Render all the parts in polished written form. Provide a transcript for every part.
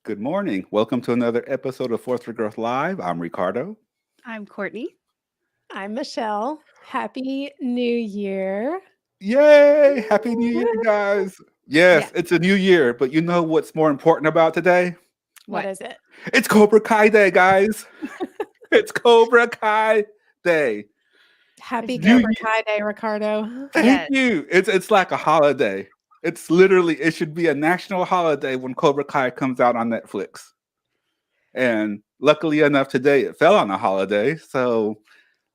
Good morning. Welcome to another episode of Fourth for Growth Live. I'm Ricardo. I'm Courtney. I'm Michelle. Happy New Year. Yay! Happy New Year, Woo! guys. Yeah. Yes, it's a new year, but you know what's more important about today? What What? is it? It's Cobra Kai Day, guys. It's Cobra Kai Day. It's Happy New very Cobra Year. Kai Day, Ricardo. Thank yes. you. It's like a holiday. It's literally it should be a national holiday when Cobra Kai comes out on Netflix. And luckily enough, today it fell on a holiday, so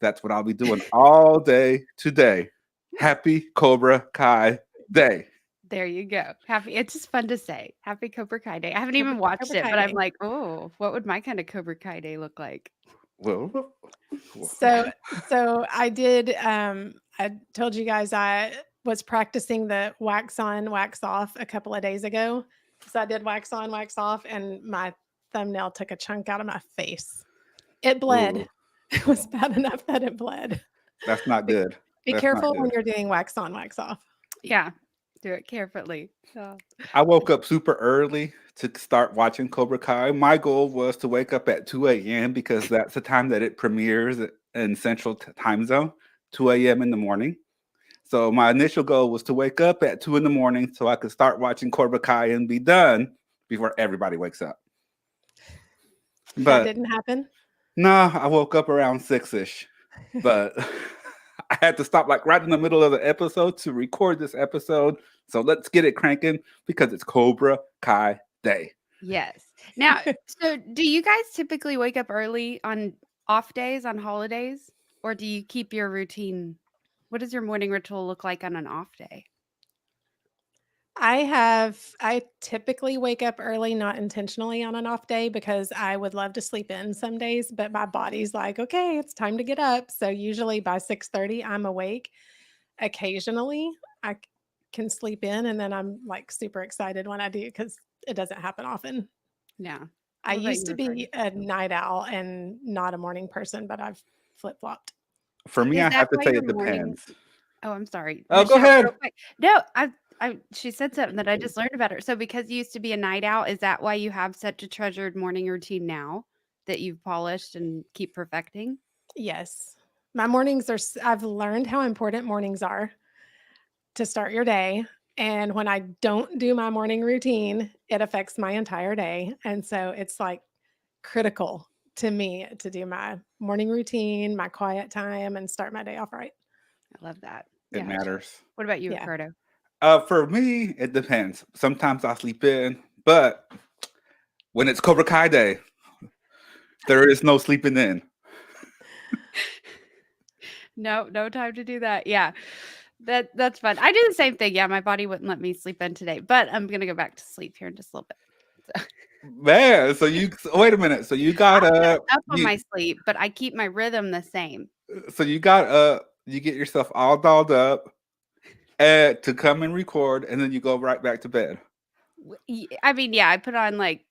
that's what I'll be doing all day today. Happy Cobra Kai Day. There you go. Happy. It's just fun to say. Happy Cobra Kai Day. I haven't even Happy watched Cobra it, Kai but I'm Day. like, oh, what would my kind of Cobra Kai Day look like? Well, So, so I told you guys I was practicing the wax on, wax off a couple of days ago. So I did wax on, wax off, and my thumbnail took a chunk out of my face. It bled. ooh, It was bad enough that it bled. that's not Be, good. be That's not careful when good. you're doing wax on, wax off. Yeah. Do it carefully. Oh. I woke up super early to start watching Cobra Kai. My goal was to wake up at 2 a.m. because that's the time that it premieres in Central Time Zone, 2 a.m. in the morning. So my initial goal was to wake up at 2 in the morning so I could start watching Cobra Kai and be done before everybody wakes up. That But didn't happen. no, I woke up around 6-ish. But I had to stop like right in the middle of the episode to record this episode. So let's get it cranking because it's Cobra Kai Day. Yes. Now, so do you guys typically wake up early on off days, on holidays? Or do you keep your routine? What does your morning ritual look like on an off day? I typically wake up early, not intentionally on an off day because I would love to sleep in some days, but my body's like, okay, it's time to get up. So usually by 6:30, I'm awake. Occasionally I can sleep in and then I'm like super excited when I do because it doesn't happen often. Yeah. I What about used you, to Ricardo? be a night owl and not a morning person, but I've flip-flopped. For me, Is I that have to why say your it morning depends. Oh, I'm sorry. Oh, go Michelle, real ahead. quick. No, she said something that I just learned about her. So because you used to be a night owl, is that why you have such a treasured morning routine now that you've polished and keep perfecting? Yes. My mornings are I've learned how important mornings are to start your day. And when I don't do my morning routine, it affects my entire day. And so it's like critical to me to do my morning routine, my quiet time, and start my day off right. I love that. It Yeah. matters. What about you, Yeah. Ricardo? For me, it depends. Sometimes I sleep in, but when it's Cobra Kai Day, there is no sleeping in. No, no time to do that. Yeah. That's fun. I do the same thing. Yeah, my body wouldn't let me sleep in today, but I'm gonna go back to sleep here in just a little bit. So Man, wait a minute. So you got I'll get up on you my sleep, but I keep my rhythm the same. you get yourself all dolled up to come and record, and then you go right back to bed. I mean, yeah, I put on like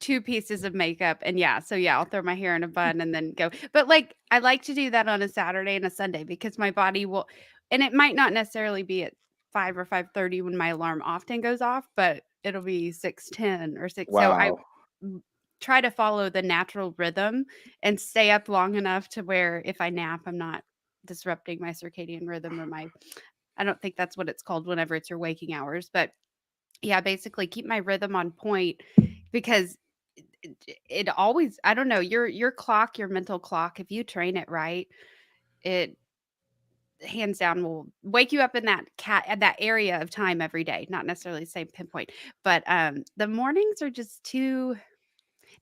two pieces of makeup and yeah, so yeah, I'll throw my hair in a bun and then go. But like I like to do that on a Saturday and a Sunday because my body will and it might not necessarily be at 5 or 5:30 when my alarm often goes off, but it'll be 6:10 or 6. So I Wow. m- try to follow the natural rhythm and stay up long enough to where if I nap, I'm not disrupting my circadian rhythm or my I don't think that's what it's called whenever it's your waking hours, but yeah, basically keep my rhythm on point because it always I don't know, your clock, your mental clock, if you train it right, it hands down will wake you up in that area of time every day, not necessarily the same pinpoint. But the mornings are just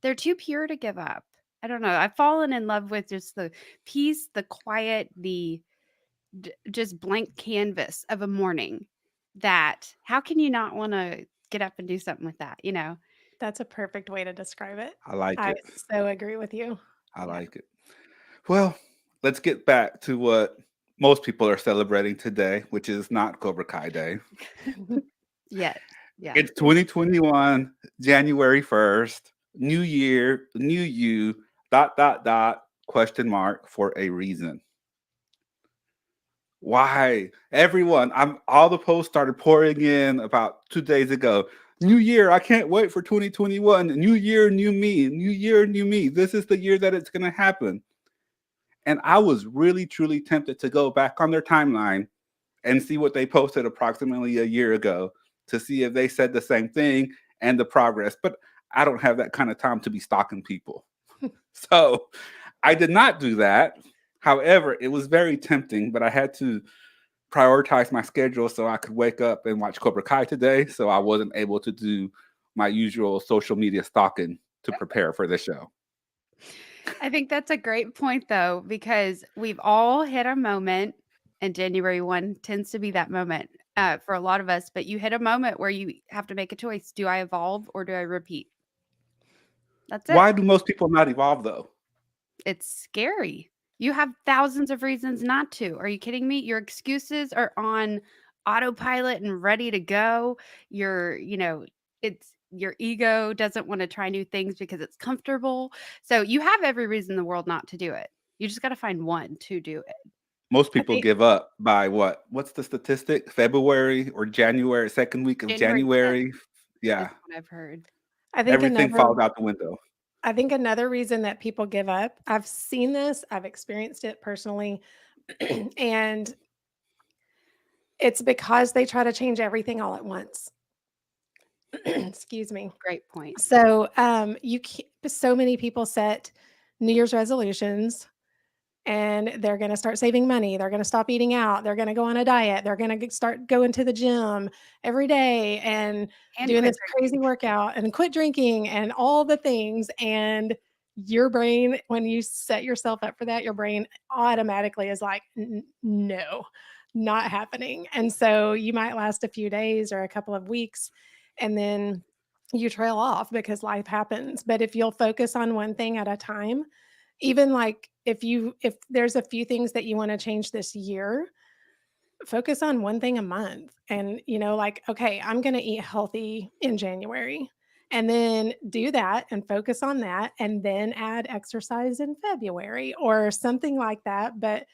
they're too pure to give up. I don't know. I've fallen in love with just the peace, the quiet, the just blank canvas of a morning that how can you not want to get up and do something with that, you know? That's a perfect way to describe it. I like I it. so agree with you. I Yeah. like it. Well, let's get back to what most people are celebrating today, which is not Cobra Kai Day. Yes. Yeah. It's 2021, January 1st, new year, new you, dot, dot, dot, question mark for a reason. Why? Everyone, all the posts started pouring in about 2 days ago. New year, I can't wait for 2021. New year, new me. New year, new me. This is the year that it's going to happen. And I was really, truly tempted to go back on their timeline and see what they posted approximately a year ago to see if they said the same thing and the progress. But I don't have that kind of time to be stalking people. So I did not do that. However, it was very tempting, but I had to prioritize my schedule so I could wake up and watch Cobra Kai today. So I wasn't able to do my usual social media stalking to prepare for the show. I think that's a great point, though, because we've all hit a moment, and January 1 tends to be that moment for a lot of us. But you hit a moment where you have to make a choice. Do I evolve or do I repeat? That's it. Why do most people not evolve though? It's scary. You have thousands of reasons not to. Are you kidding me? Your excuses are on autopilot and ready to go. It's your ego doesn't want to try new things because it's comfortable. So you have every reason in the world not to do it. You just got to find one to do it. Most I people think give up by what? What's the statistic? February or January, second week of January 10th January. is Yeah, what I've heard. I think everything another falls out the window. I think another reason that people give up, I've seen this, I've experienced it personally, and it's because they try to change everything all at once. Excuse me. Great point. So, so many people set New Year's resolutions and they're going to start saving money. They're going to stop eating out. They're going to go on a diet. They're going to start going to the gym every day and And doing quit this crazy drinking. workout and quit drinking and all the things. And your brain, when you set yourself up for that, your brain automatically is like, no, not happening. And so you might last a few days or a couple of weeks and then you trail off because life happens. But if you'll focus on one thing at a time, even like if there's a few things that you want to change this year, focus on one thing a month. And like, okay, I'm going to eat healthy in January, and then do that and focus on that, and then add exercise in February or something like that. But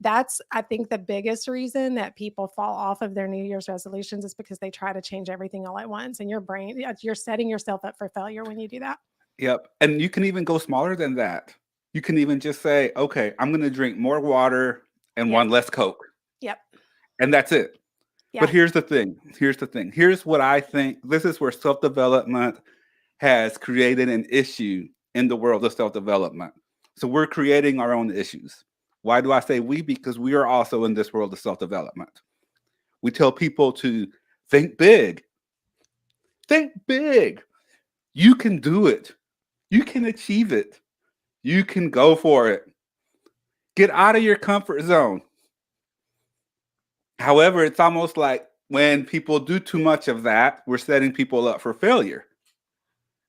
that's, I think, the biggest reason that people fall off of their New Year's resolutions is because they try to change everything all at once, and your brain, you're setting yourself up for failure when you do that. Yep. And you can even go smaller than that. You can even just say, okay, I'm going to drink more water and Yep. one less Coke. Yep. And that's it. But Yeah. here's the thing. Here's the thing. Here's what I think. This is where self-development has created an issue in the world of self-development. So we're creating our own issues. Why do I say we? Because we are also in this world of self-development. We tell people to think big. Think big. You can do it. You can achieve it. You can go for it. Get out of your comfort zone. However, it's almost like when people do too much of that, we're setting people up for failure.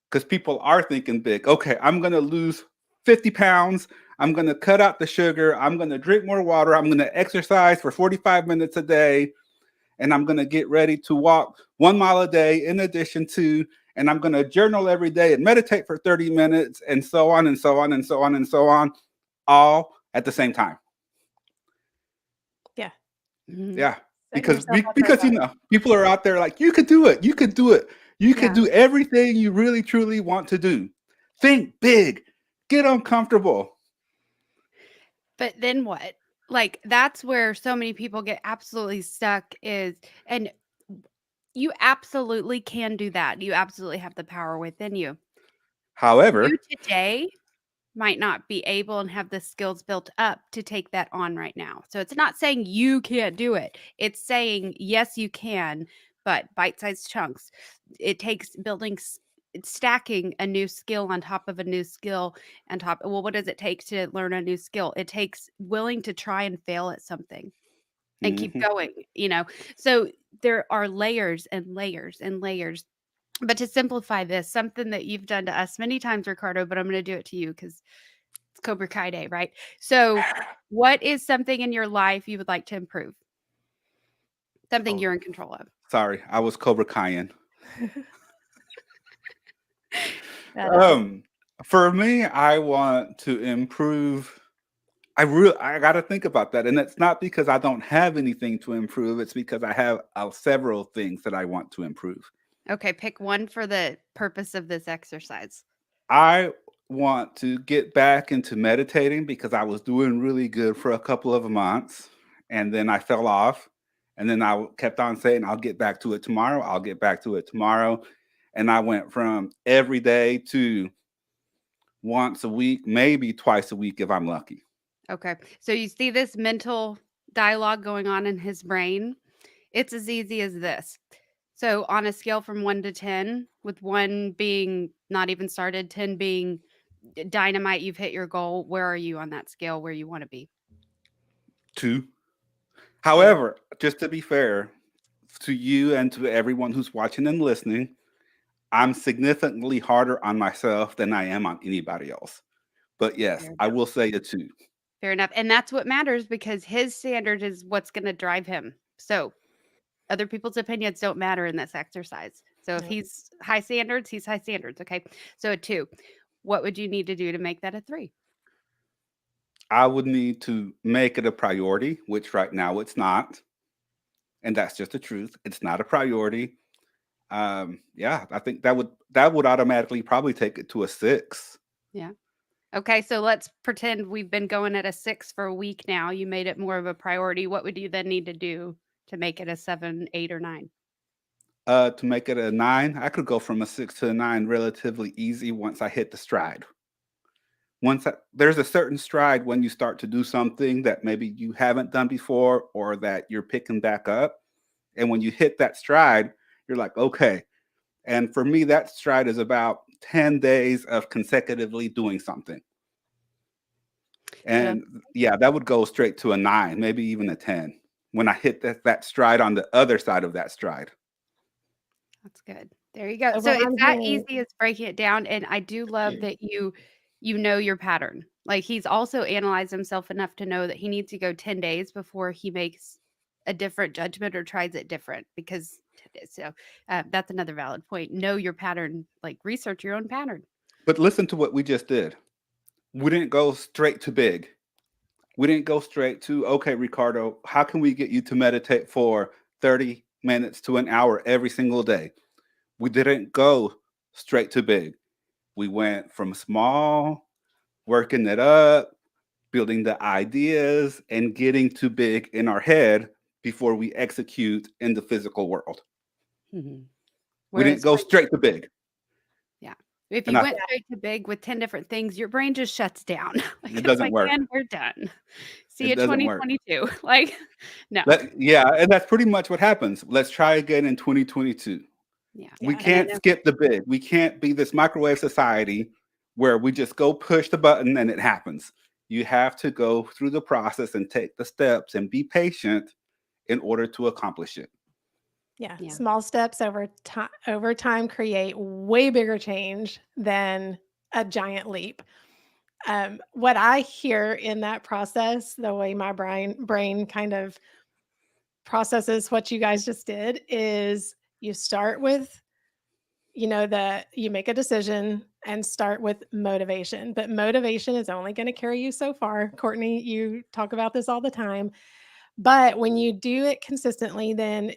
Because people are thinking big. Okay, I'm going to lose 50 pounds. I'm going to cut out the sugar. I'm going to drink more water. I'm going to exercise for 45 minutes a day. And I'm going to get ready to walk 1 mile a day in addition to, and I'm going to journal every day and meditate for 30 minutes and so on and so on and so on and so on, all at the same time. Yeah. Mhm. Yeah. Setting Because yourself up for because failure. people are out there like, you could do it. You could do it. You Yeah. could do everything you really truly want to do. Think big. Get uncomfortable. But then what? Like, that's where so many people get absolutely stuck and you absolutely can do that. You absolutely have the power within you. However, You today might not be able and have the skills built up to take that on right now. So it's not saying you can't do it. It's saying, yes, you can, but bite-sized chunks. It takes it's stacking a new skill on top of a new skill on top. Well, what does it take to learn a new skill? It takes willing to try and fail at something and keep mhm, going. So there are layers and layers and layers. But to simplify this, something that you've done to us many times, Ricardo, but I'm going to do it to you because it's Cobra Kai Day, right? So, what is something in your life you would like to improve? Something oh, you're in control of. sorry, I was Cobra Kaiing. That is For me, I want to improve. I got to think about that, and it's not because I don't have anything to improve. It's because I have several things that I want to improve. Okay, pick one for the purpose of this exercise. I want to get back into meditating because I was doing really good for a couple of months and then I fell off. And then kept on saying, I'll get back to it tomorrow. I'll get back to it tomorrow. And I went from every day to once a week, maybe twice a week if I'm lucky. Okay. So you see this mental dialogue going on in his brain. It's as easy as this. So on a scale from 1 to 10, with 1 being not even started, 10 being dynamite, you've hit your goal. Where are you on that scale where you want to be? 2. 2. However, just to be fair to you and to everyone who's watching and listening, I'm significantly harder on myself than I am on anybody else. But yes, Fair I enough. will say a 2. Fair enough. And that's what matters because his standard is what's going to drive him. So other people's opinions don't matter in this exercise. So if Nope. he's high standards, he's high standards. Okay. So a 2. What would you need to do to make that a 3? I would need to make it a priority, which right now it's not. And that's just the truth. It's not a priority. Yeah, I think that would automatically probably take it to a 6. Yeah. Okay. So let's pretend we've been going at a 6 for a week now. You made it more of a priority. What would you then need to do to make it a 7, 8, or 9? To make it a 9, I could go from a 6 to a 9 relatively easy once I hit the stride. There's a certain stride when you start to do something that maybe you haven't done before or that you're picking back up. And when you hit that stride, you're like, okay. And for me, that stride is about 10 days of consecutively doing something. So And yeah, that would go straight to a 9, maybe even a 10 when I hit that stride on the other side of that stride. that's good. There you go. So So what it's I'm that hearing, easy as breaking it down, and I do love that you know your pattern. Like, he's also analyzed himself enough to know that he needs to go 10 days before he makes a different judgment or tries it different because so, that's another valid point. Know your pattern, like, research your own pattern. But listen to what we just did. We didn't go straight to big. We didn't go straight to, okay, Ricardo, how can we get you to meditate for 30 minutes to an hour every single day? We didn't go straight to big. We went from small, working it up, building the ideas, and getting to big in our head before we execute in the physical world. Mhm. We didn't Whereas go for straight to big. yeah. If And you went straight to big with 10 different things, your brain just shuts down. Like, it it's doesn't like, work. "And we're done. See It you doesn't work. 2022." Like, no. Yeah, and that's pretty much what happens. Let's try again in 2022. Yeah. We yeah, And I can't know skip the big. We can't be this microwave society where we just go push the button and it happens. You have to go through the process and take the steps and be patient in order to accomplish it. yeah, yeah. small steps over time create way bigger change than a giant leap. What I hear in that process, the way my brain kind of processes what you guys just did, is you start with, you make a decision and start with motivation. But motivation is only going to carry you so far. Courtney, you talk about this all the time. But when you do it consistently, then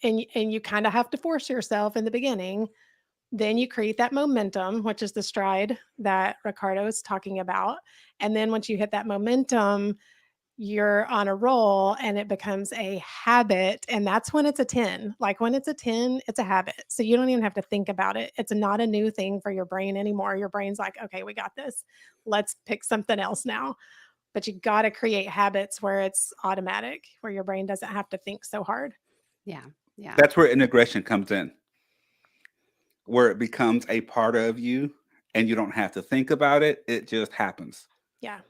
and you kind of have to force yourself in the beginning, then you create that momentum, which is the stride that Ricardo is talking about. And then once you hit that momentum, you're on a roll and it becomes a habit. And that's when it's a 10. Like when it's a 10, it's a habit. So you don't even have to think about it. It's not a new thing for your brain anymore. Your brain's like, okay, we got this. Let's pick something else now. But you got to create habits where it's automatic, where your brain doesn't have to think so hard. Yeah. Yeah. That's where integration comes in, where it becomes a part of you and you don't have to think about it. It just happens. Yeah.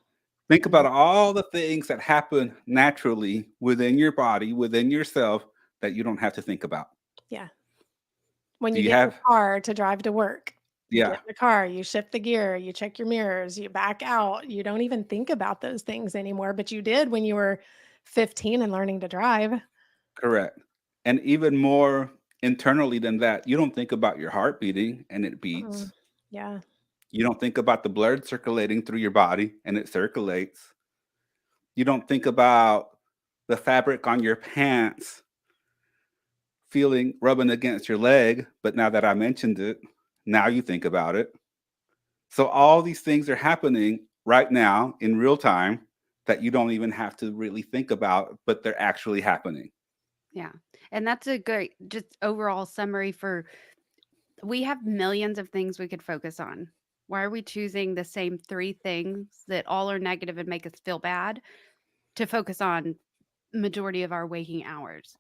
Think about Mhm. all the things that happen naturally within your body, within yourself that you don't have to think about. Yeah. When Do you you get in the have? car to drive to work, you get Yeah, in the car, you shift the gear, you check your mirrors, you back out. You don't even think about those things anymore, but you did when you were 15 and learning to drive. correct. And even more internally than that, you don't think about your heart beating and it Mm, beats. yeah. You don't think about the blood circulating through your body and it circulates. You don't think about the fabric on your pants feeling rubbing against your leg, but now that I mentioned it, now you think about it. So all these things are happening right now in real time that you don't even have to really think about, but they're actually happening. Yeah. And that's a great just overall summary for we have millions of things we could focus on. Why are we choosing the same three things that all are negative and make us feel bad to focus on majority of our waking hours?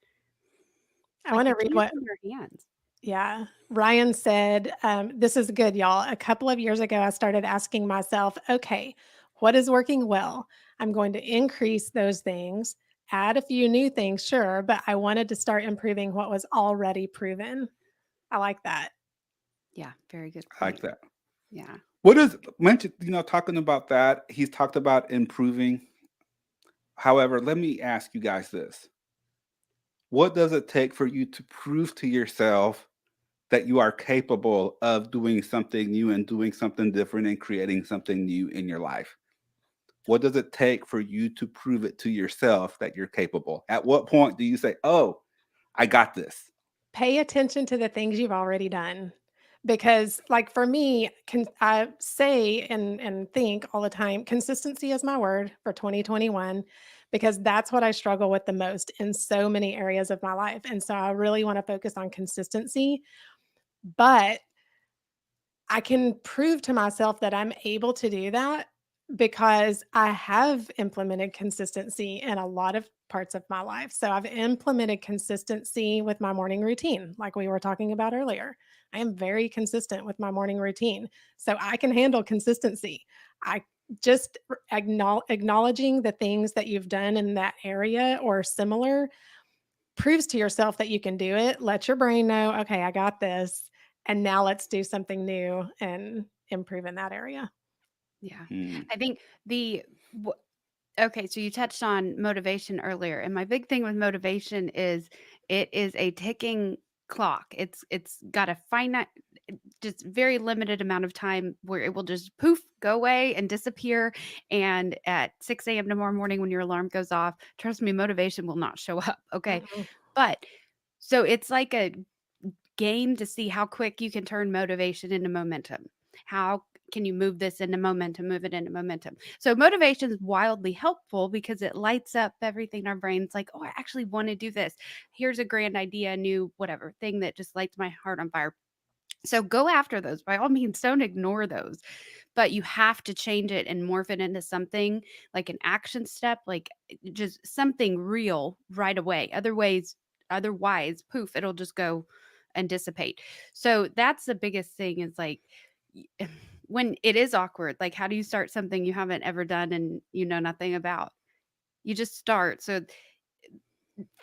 I Like want the to read key is what, in your hands. yeah, Ryan said. This is good, y'all. A couple of years ago, I started asking myself, okay, what is working well? I'm going to increase those things, add a few new things, sure, but I wanted to start improving what was already proven. I like that. Yeah, very good I like point. that. Yeah. What is mentioned, talking about that, he's talked about improving. However, let me ask you guys this. What does it take for you to prove to yourself that you are capable of doing something new and doing something different and creating something new in your life? What does it take for you to prove it to yourself that you're capable? At what point do you say, "Oh, I got this"? Pay attention to the things you've already done. Because like for me, I say and think all the time, consistency is my word for 2021 because that's what I struggle with the most in so many areas of my life. And so I really want to focus on consistency, but I can prove to myself that I'm able to do that because I have implemented consistency in a lot of parts of my life. So I've implemented consistency with my morning routine, like we were talking about earlier. I am very consistent with my morning routine. So I can handle consistency. I just acknowledging the things that you've done in that area or similar proves to yourself that you can do it. Let your brain know, okay, I got this. And now let's do something new and improve in that area. Yeah. Mm, I think the w- okay, so you touched on motivation earlier, and my big thing with motivation is it is a ticking clock. It's got a finite just very limited amount of time where it will just poof, go away and disappear. And at 6 a.m. tomorrow morning when your alarm goes off, trust me, motivation will not show up. Okay. Mhm. But so it's like a game to see how quick you can turn motivation into momentum. How can you move this into momentum, move it into momentum? So motivation is wildly helpful because it lights up everything in our brains like, oh, I actually want to do this. Here's a grand idea, a new whatever thing that just lights my heart on fire. So go after those. By all means, don't ignore those, but you have to change it and morph it into something like an action step, like just something real right away. Otherwise, poof, it'll just go and dissipate. So that's the biggest thing is like when it is awkward, like how do you start something you haven't ever done and you know nothing about? You just start. So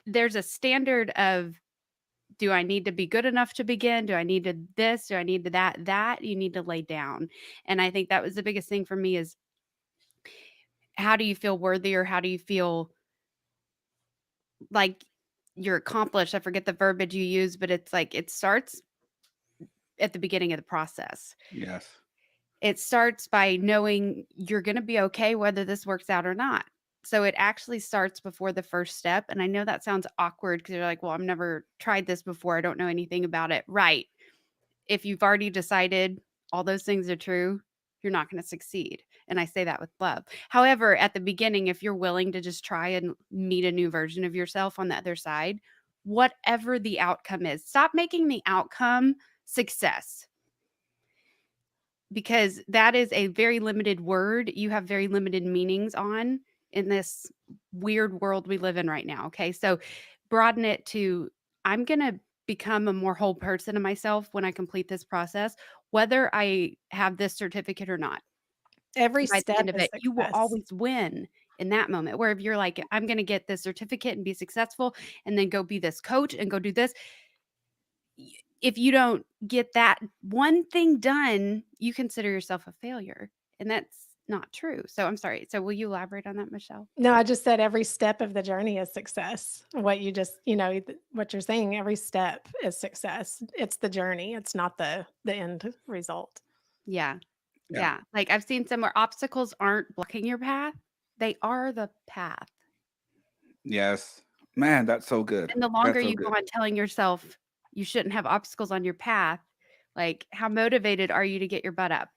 there's a standard of do I need to be good enough to begin? Do I need to this? Do I need to that? That you need to lay down. And I think that was the biggest thing for me is how do you feel worthy or how do you feel like you're accomplished? I forget the verbiage you use, but it's like it starts at the beginning of the process. yes. It starts by knowing you're going to be okay whether this works out or not. So it actually starts before the first step. And I know that sounds awkward because you're like, well, I've never tried this before. I don't know anything about it. Right. If you've already decided all those things are true, you're not going to succeed. And I say that with love. However, at the beginning, if you're willing to just try and meet a new version of yourself on the other side, whatever the outcome is, stop making the outcome success because that is a very limited word you have very limited meanings on in this weird world we live in right now. Okay. So broaden it to I'm going to become a more whole person of myself when I complete this process, whether I have this certificate or not. Every By the step end of is it, you will success. always win in that moment. Where if you're like, I'm going to get this certificate and be successful and then go be this coach and go do this, if you don't get that one thing done, you consider yourself a failure, and that's not true. So I'm sorry. So will you elaborate on that, Michelle? No, I just said every step of the journey is success. What you just, what you're saying, every step is success. It's the journey. It's not the end result. Yeah. Yeah. Yeah. Like I've seen some where obstacles aren't blocking your path. They are the path. Yes. Man, that's so good. And the longer That's so you go good. on telling yourself you shouldn't have obstacles on your path, like, how motivated are you to get your butt up?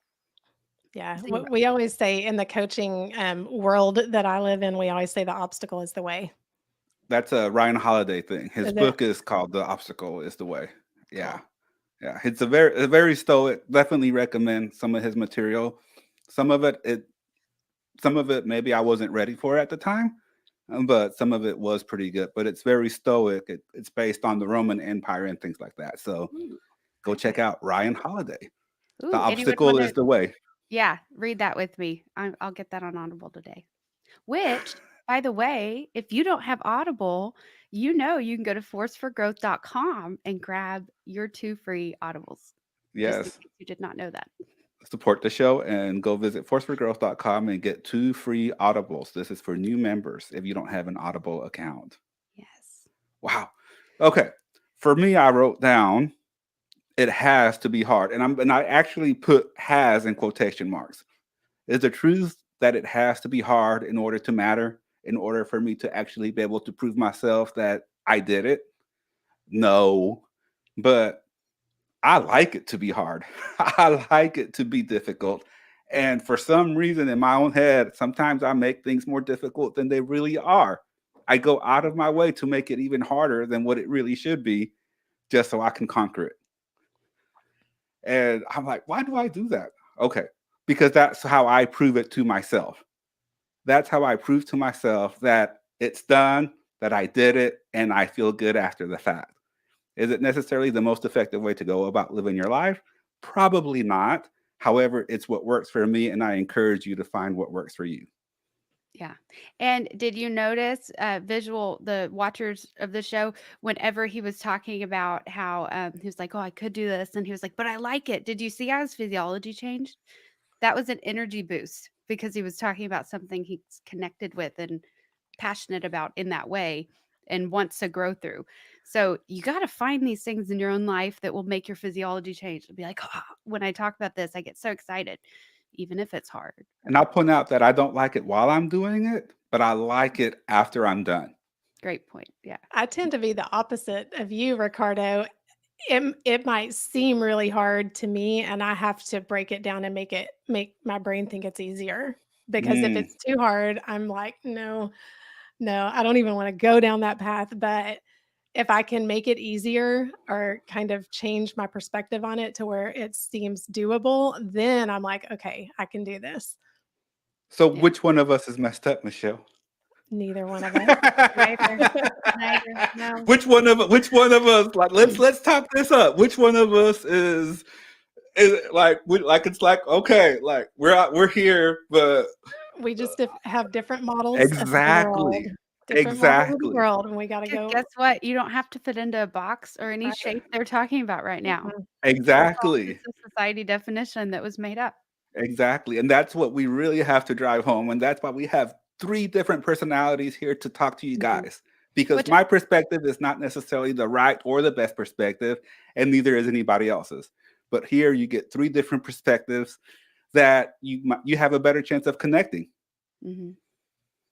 Yeah, what 0. we always say in the coaching, world that I live in, we always say the obstacle is the way. That's a Ryan Holiday thing. His Is it? book is called "The Obstacle Is the Way." Yeah, Cool. yeah. It's a very stoic. Definitely recommend some of his material. Some of it some of it maybe I wasn't ready for at the time, but some of it was pretty good. But it's very stoic. It's based on the Roman Empire and things like that. So Ooh, go I check like out Ryan Holiday. The anyone obstacle wanna is the way. yeah, read that with me. I'll get that on Audible today. Which, by the way, if you don't have Audible, you can go to forceforgrowth.com and grab your 2 free Audibles, just in Yes. case you did not know that. Support the show and go visit forceforgrowth.com and get 2 free Audibles. This is for new members if you don't have an Audible account. Yes. Wow. Okay. For me, I wrote down it has to be hard. And I actually put has in quotation marks. Is the truth that it has to be hard in order to matter, in order for me to actually be able to prove myself that I did it? No. But I like it to be hard. I like it to be difficult. And for some reason in my own head, sometimes I make things more difficult than they really are. I go out of my way to make it even harder than what it really should be just so I can conquer it. And I'm like, why do I do that? Okay. Because that's how I prove it to myself. That's how I prove to myself that it's done, that I did it, and I feel good after the fact. Is it necessarily the most effective way to go about living your life? Probably not. However, it's what works for me, and I encourage you to find what works for you. Yeah. And did you notice, the watchers of the show, whenever he was talking about how he was like, "Oh, I could do this," and he was like, "But I like it." Did you see how his physiology changed? That was an energy boost because he was talking about something he's connected with and passionate about in that way and wants to grow through. So you got to find these things in your own life that will make your physiology change. It'll be like, "Oh, when I talk about this, I get so excited, even if it's hard." And I'll point out that I don't like it while I'm doing it, but I like it after I'm done. Great point. Yeah. I tend to be the opposite of you, Ricardo. It might seem really hard to me, and I have to break it down and make my brain think it's easier. Because if Mm. it's too hard, I'm like, no, no, I don't even want to go down that path. But if I can make it easier or kind of change my perspective on it to where it seems doable, then I'm like, okay, I can do this. So Yeah. which one of us is messed up, Michelle? Neither one of us. Neither. Neither. No. which one of us like let's top this up. Which one of us is like like it's like okay, like we're here, but We just have different models of the world, exactly. different models of the Exactly. world, and we gotta Because go guess what? You don't have to fit into a box or any right. shape they're talking about right now. Mm-mm. That's all Exactly. just a society definition that was made up. Exactly. And that's what we really have to drive home. And that's why we have three different personalities here to talk to you Mhm. guys. Because Which my perspective is not necessarily the right or the best perspective, and neither is anybody else's. But here you get three different perspectives that you have a better chance of connecting. Mhm.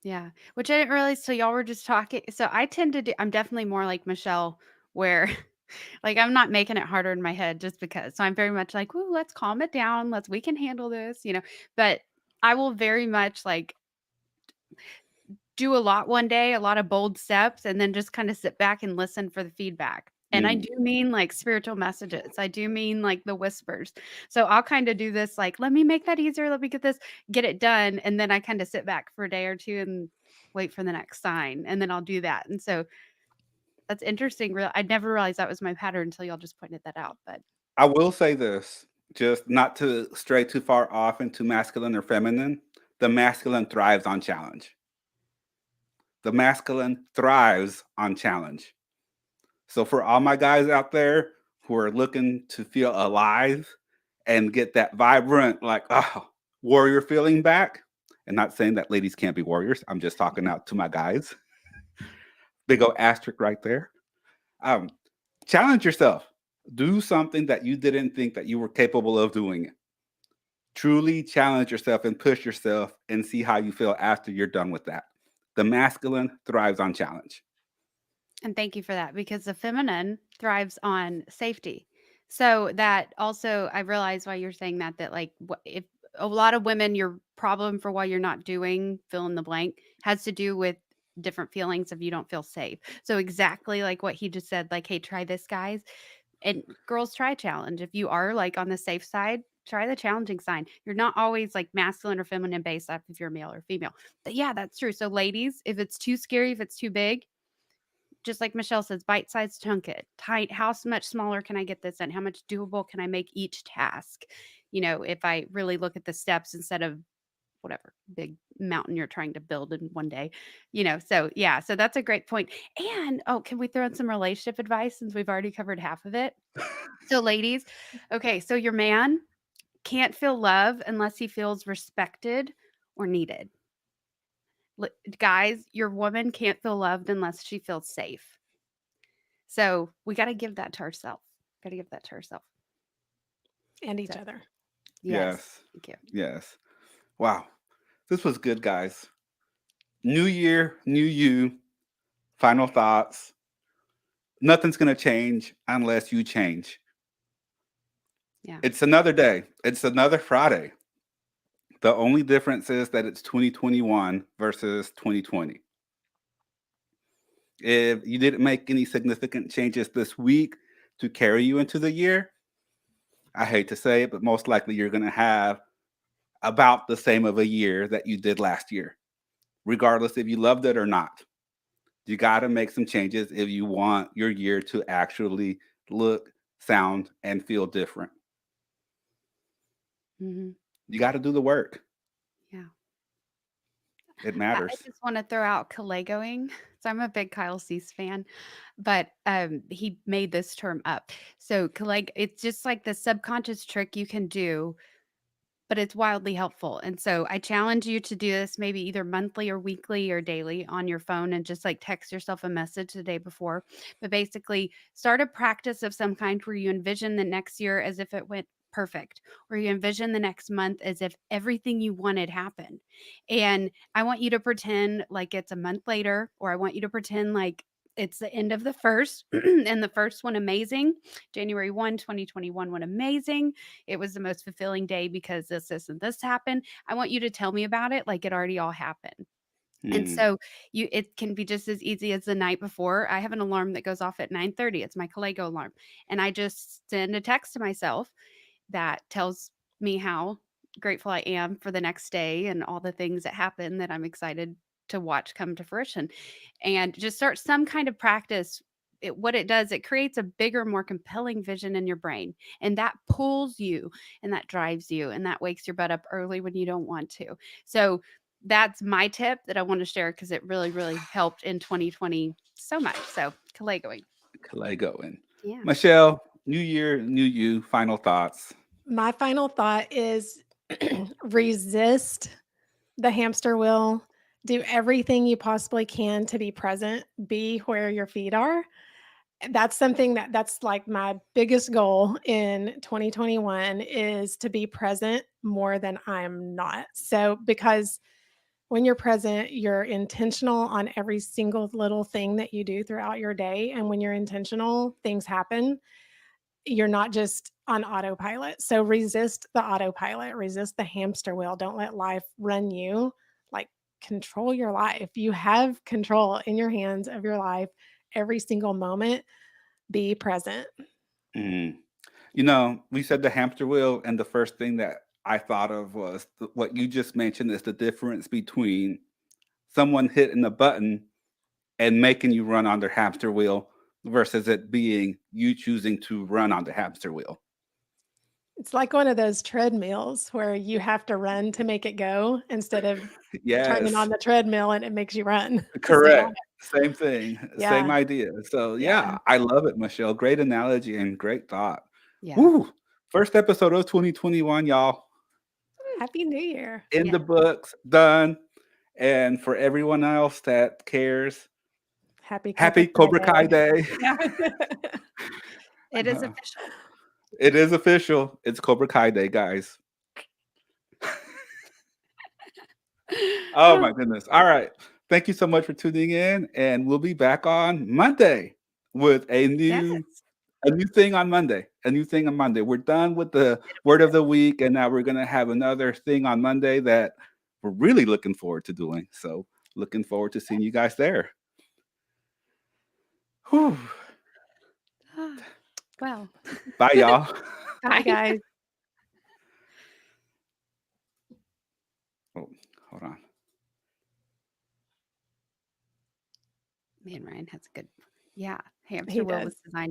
Yeah, which I didn't realize till y'all were just talking. So I tend to I'm definitely more like Michelle, where like I'm not making it harder in my head just because. So I'm very much like, "Ooh, let's calm it down. We can handle this," But I will very much like do a lot one day, a lot of bold steps, and then just kind of sit back and listen for the feedback. And I Mm. do mean like spiritual messages. I do mean like the whispers. So I'll kind of do this like, let me make that easier. Let me get it done. And then I kind of sit back for a day or two and wait for the next sign. And then I'll do that. And so that's interesting. I never realized that was my pattern until y'all just pointed that out. But I will say this, just not to stray too far off into masculine or feminine. The masculine thrives on challenge. The masculine thrives on challenge. So for all my guys out there who are looking to feel alive and get that vibrant, like, warrior feeling back, and not saying that ladies can't be warriors. I'm just talking out to my guys. Big old asterisk right there. Um, challenge yourself. Do something that you didn't think that you were capable of doing. Truly challenge yourself and push yourself and see how you feel after you're done with that. The masculine thrives on challenge. And thank you for that because the feminine thrives on safety. So that also, I realize why you're saying that, that like if a lot of women, your problem for why you're not doing fill in the blank has to do with different feelings of you don't feel safe. So exactly like what he just said, like, hey, try this, guys. And girls, try a challenge. If you are like on the safe side, try the challenging side. You're not always like masculine or feminine based off if you're male or female. But yeah, that's true. So ladies, if it's too scary, if it's too big, just like Michelle says, bite-sized chunk it. Tight. How much smaller can I get this in? How much doable can I make each task? If I really look at the steps instead of whatever big mountain you're trying to build in one day. So yeah, so that's a great point. And oh, can we throw in some relationship advice since we've already covered half of it? So ladies, okay, so your man can't feel love unless he feels respected or needed. Guys, your woman can't feel loved unless she feels safe. So we got to give that to ourselves. Got to give that to ourselves. and each So other. yes, Yes. thank you. Yes. Wow. This was good, guys. New year, new you. Final thoughts. Nothing's going to change unless you change. Yeah. It's another day. It's another Friday. The only difference is that it's 2021 versus 2020. If you didn't make any significant changes this week to carry you into the year, I hate to say it, but most likely you're going to have about the same of a year that you did last year, regardless if you loved it or not. You got to make some changes if you want your year to actually look, sound, and feel different. Hmm. You got to do the work. Yeah. It I matters. just want to throw out Kalegoing. So I'm a big Kyle Cease fan, but he made this term up. So it's just like the subconscious trick you can do, but it's wildly helpful. And so I challenge you to do this maybe either monthly or weekly or daily on your phone and just like text yourself a message the day before. But basically, start a practice of some kind where you envision the next year as if it went perfect, or you envision the next month as if everything you wanted happened. And I want you to pretend like it's a month later, or I want you to pretend like it's the end of the first and the first one amazing. January 1, 2021 went amazing. It was the most fulfilling day because this, and this happened. I want you to tell me about it like it already all happened. And Mm, so it can be just as easy as the night before. I have an alarm that goes off at 9:30. It's my Kalego alarm. And I just send a text to myself that tells me how grateful I am for the next day and all the things that happen that I'm excited to watch come to fruition. And just start some kind of practice. What it does, it creates a bigger, more compelling vision in your brain. And that pulls you and that drives you and that wakes your butt up early when you don't want to. So that's my tip that I want to share because it really, really helped in 2020 so much. So, Kalegoing. Lego. Yeah. Michelle, new year, new you. Final thoughts. My final thought is resist the hamster wheel. Do everything you possibly can to be present, be where your feet are. That's something that's like my biggest goal in 2021 is to be present more than I'm not. So because when you're present, you're intentional on every single little thing that you do throughout your day, and when you're intentional, things happen. You're not just on autopilot. So resist the autopilot, resist the hamster wheel. Don't let life run you. Like, control your life. You have control in your hands of your life every single moment. Be present. Mm. We said the hamster wheel, and the first thing that I thought of was what you just mentioned is the difference between someone hitting a button and making you run on their hamster wheel versus it being you choosing to run on the hamster wheel. It's like one of those treadmills where you have to run to make it go instead of turning on Yes, the treadmill and it makes you run to stay on correct. it. Same thing, same Yeah. idea. So, Yeah. yeah, I love it, Michelle. Great analogy and great thought. Yeah. Woo! First episode of 2021, y'all. Happy New Year. In Yeah. the books, done. And for everyone else that cares, Happy Cobra happy Kai Cobra Kai Day. Day. Yeah. It is Uh, official. it is official. It's Cobra Kai Day, guys. Oh my goodness. All right. Thank you so much for tuning in, and we'll be back on Monday with a Yes. new thing on Monday. A new thing on Monday. We're done with the word of the week, and now we're gonna have another thing on Monday that we're really looking forward to doing. So looking forward to seeing you guys there. Whew. Well. Bye, y'all. Bye, guys. Oh, hold on. Man, Ryan has a good, yeah. He Hamster wheel does. was designed